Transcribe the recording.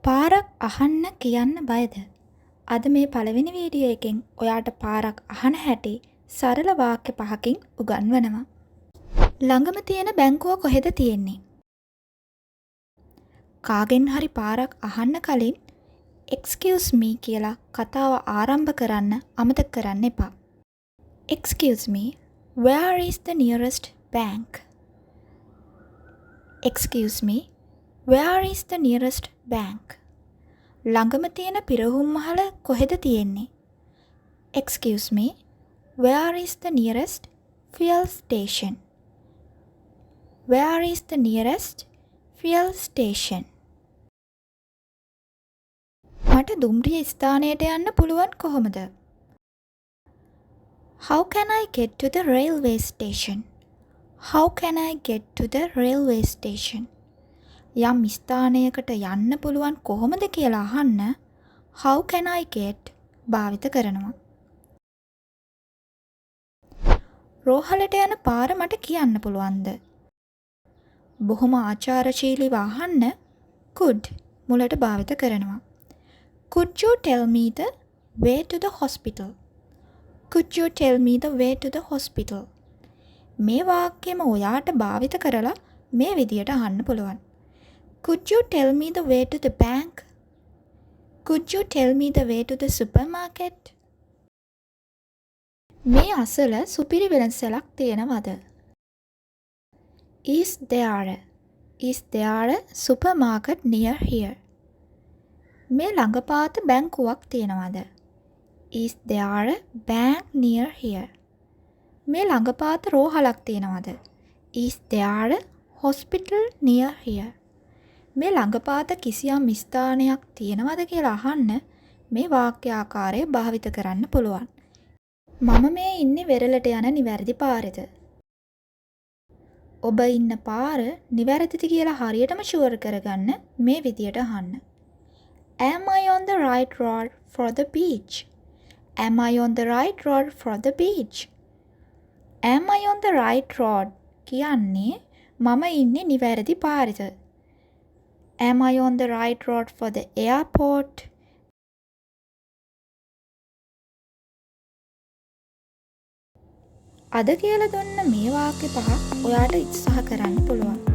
පාරක් අහන්න කියන්න බයද? අද මේ පළවෙනි වීඩියෝ එකෙන් ඔයාට පාරක් අහන හැටි සරල වාක්‍ය 5කින් උගන්වනවා. ළඟම තියෙන බැංකුව කොහෙද තියෙන්නේ? කාගෙන් හරි පාරක් අහන්න කලින් excuse me කියලා කතාව ආරම්භ කරන්න අමතක කරන්න එපා. Excuse me, where is the nearest bank? Excuse me, where is the nearest bank? ළඟම තියෙන පිරහුම් මහල කොහෙද තියෙන්නේ? Excuse me, where is the nearest fuel station? Where is the nearest fuel station? මට දුම්රිය ස්ථානයට යන්න පුළුවන් කොහොමද? How can I get to the railway station? How can I get to the railway station? යම් ස්ථානයකට යන්න පුළුවන් කොහොමද කියලා අහන්න how can I get භාවිත කරනවා. රෝහලට යන පාර මට කියන්න පුළුවන්ද? බොහොම ආචාරශීලීව අහන්න could මුලට භාවිත කරනවා. Could you tell me the way to the hospital? Could you tell me the way to the hospital? මේ වාක්‍යෙම ඔයාට භාවිත කරලා මේ විදියට අහන්න පුළුවන්. Could you tell me the way to the bank? Could you tell me the way to the supermarket? මේ අසල සුපිරි වෙනසක් තියෙනවද? Is there a supermarket near here? මේ ළඟපාත බැංකුවක් තියෙනවද? Is there a bank near here? මේ ළඟපාත රෝහලක් තියෙනවද? Is there a hospital near here? මේ ළඟපාත කිසියම් ස්ථානයක් තියෙනවද කියලා අහන්න මේ වාක්‍ය ආකාරය භාවිත කරන්න පුළුවන්. මම මේ ඉන්නේ වෙරළට යන නිවැරදි පාරේද? ඔබ ඉන්න පාර නිවැරදිද කියලා හරියටම ෂුවර් කරගන්න මේ විදියට අහන්න. Am I on the right road for the beach? Am I on the right road for the beach? Am I on the right road කියන්නේ මම ඉන්නේ නිවැරදි පාරේද? Am I on the right road for the airport? අද කියලා දුන්න මේ වාක්‍ය පහ ඔයාට උත්සාහ කරන්න පුළුවන්.